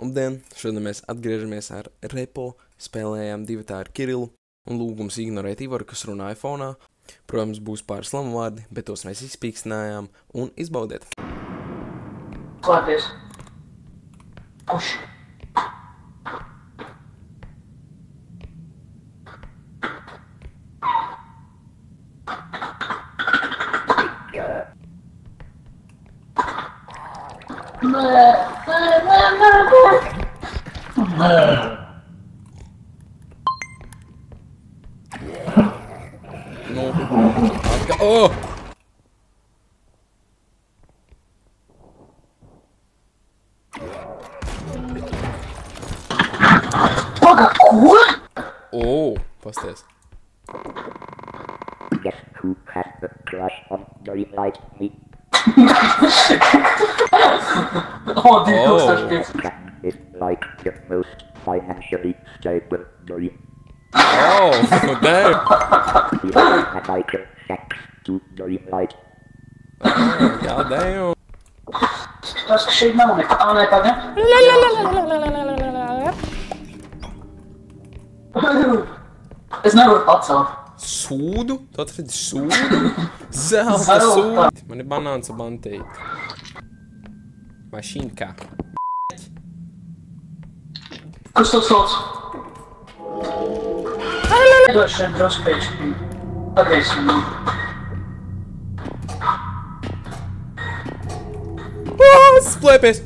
Labdien! Šodien mēs atgriežamies ar repo, spēlējām divatā ar Kirilu un lūgums ignorēt Ivaru, kas runā iPhone'ā. Protams, būs pāris slamvārdi, bet tos mēs izpīkstinājām un izbaudiet. Klāties. Puš. Nu, atkal... Oh! Paga, ko? Oh, pasties. Guess who has the crush on Very Light Me? O, 2005. Jack is like the most financially stable dream. Oh, damn! He had like a sex to Dream Light. Oh, god damn! Tas, ka šeit nav nekā. Ā, nē, paga. Es nevaru pacelt. Sūdu? Tu atradi sūdu? Zelta sūdi! Man ir banāns un bantīti. Mašīnkā. Kas to sauc? Došu šeit drusku pēc. Pagaisim. Splēpies!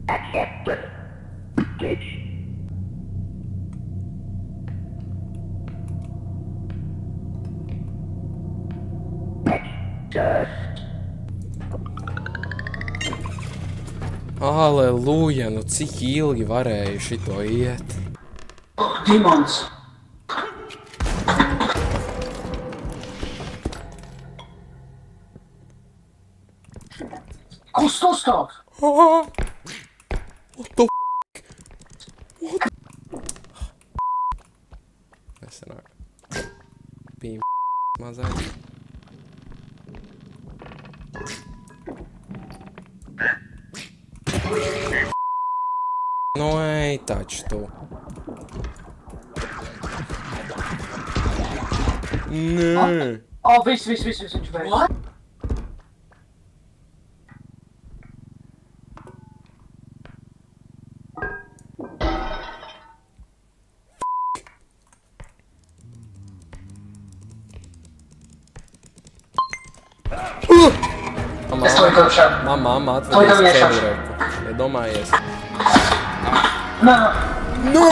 Accepted. Bitch. Aleluja, nu cik ilgi varēju šito iet? Dimons. Kas to stāv? What the f***? What? Nesanāk. Bija mazāk. Nu ej taču tu. Nē. O, viss, viņš beidz. What? Es to iekošā. Mamma atvedies sevi reku. Iedomājies. Nē. Nē!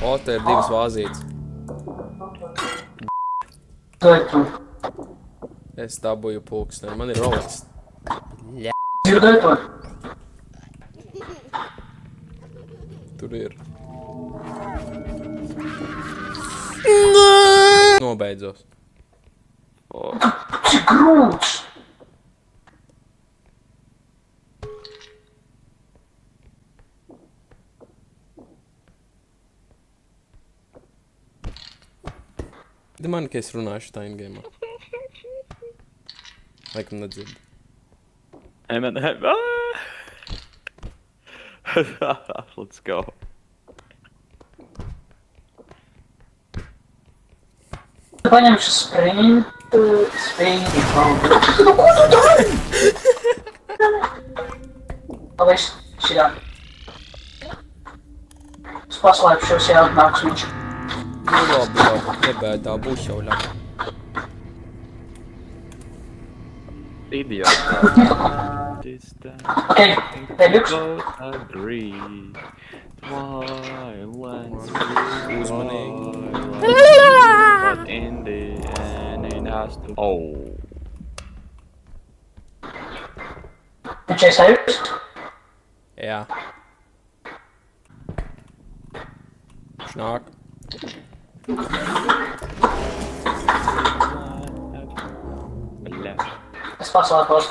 O, te ir divas vāzītes. To ir tu. Es dabūju pulksteni. Man ir Rolex. Dzirdēji to? Tur ir. Nē! Nobeidzos. Cik grūts! Man, ka es runāšu tā in-game'ā. Laikam nedzirdu. Hey man, hey, let's go. Paņemšu sprintu, Nu, ko tu dari? Paldies, šitā. Es paslēpšos, jā, nāks viņš. Nu labi, labi. Nebēdā, būs jau labi. Idiot. Okay, deļuks. Uzmanīgi. But in the end it has to... Oh. Viņš ir sajūs? Jā. Viņš nāk. Es paslēpos.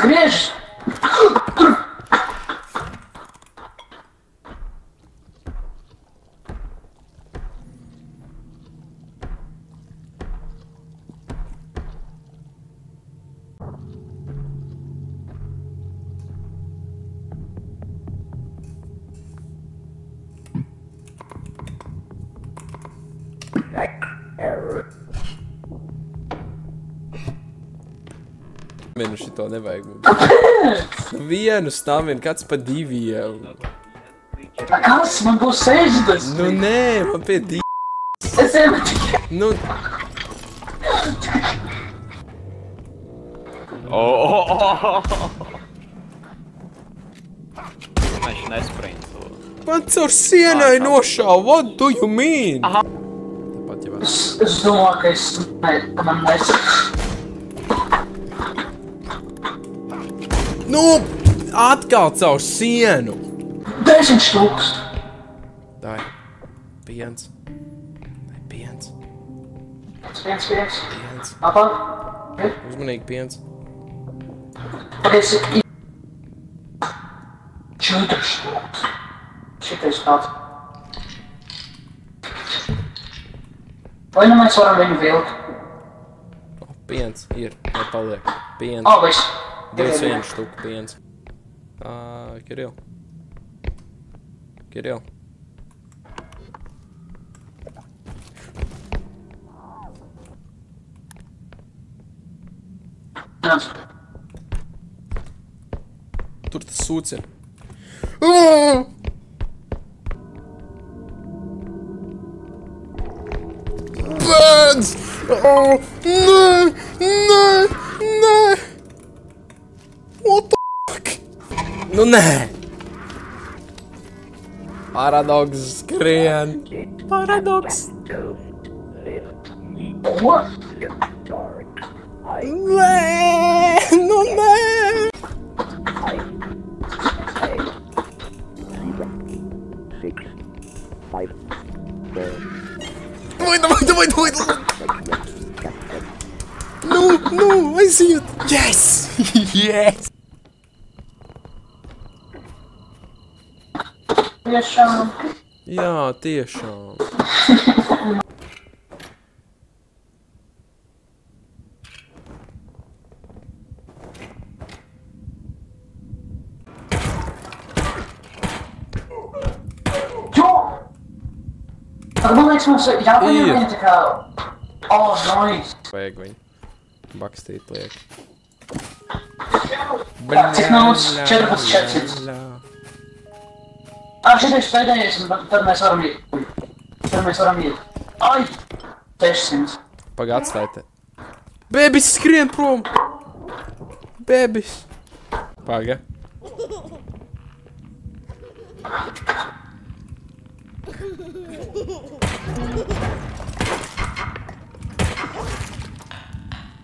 Griežas! Vienu šito nevajag mums. Vienu staminu, kāds pa 2. Kas? Man būs 60! Nu nē, man pie 2. Es iemetu! Nu, Viņš nesprinto. man caur sienai nošāva, what do you mean? Tāpat jau vēl. Es domāju, ka es... ka man Nu, atkal caur sienu. 10 štuks! Dai, piens. Dai, piens. Viens. Piens. Apa? Uzmanīgi piens. Pagaisi... 4 štuks. Šitais tāds. Vai nu mēs varam viņu vilkt? O, piens ir, nepaliek. Piens. Viss. 21 štuku piens. Kiril. Kiril. Tur tas sūcina. Bēdz! Nē! What the fuck? Nu nē! Paradoks skrien! Paradoks! Ko? Nē! Nu nē! Давай! Nu, aiziet! Yes! Yes! Tiešām. Jā, tiešām. Man liekas, mums jāpaņem viņa tā kā... nice. Vajag viņu. Bakstīt liek. Cik naudas? 14. Šitais pēdējais, un tad mēs varam iet. Ai! 600. Pagā atstāj te. Bebis skrien prom! Bebis! Pagā.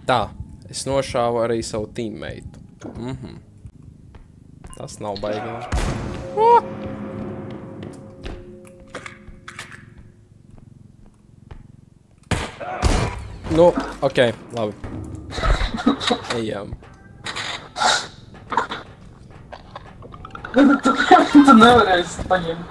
Tā, es nošāvu arī savu teammeitu. Tas nav baigi. Nu, okei, labi. Ejam. Tu nevarēsi paņemt.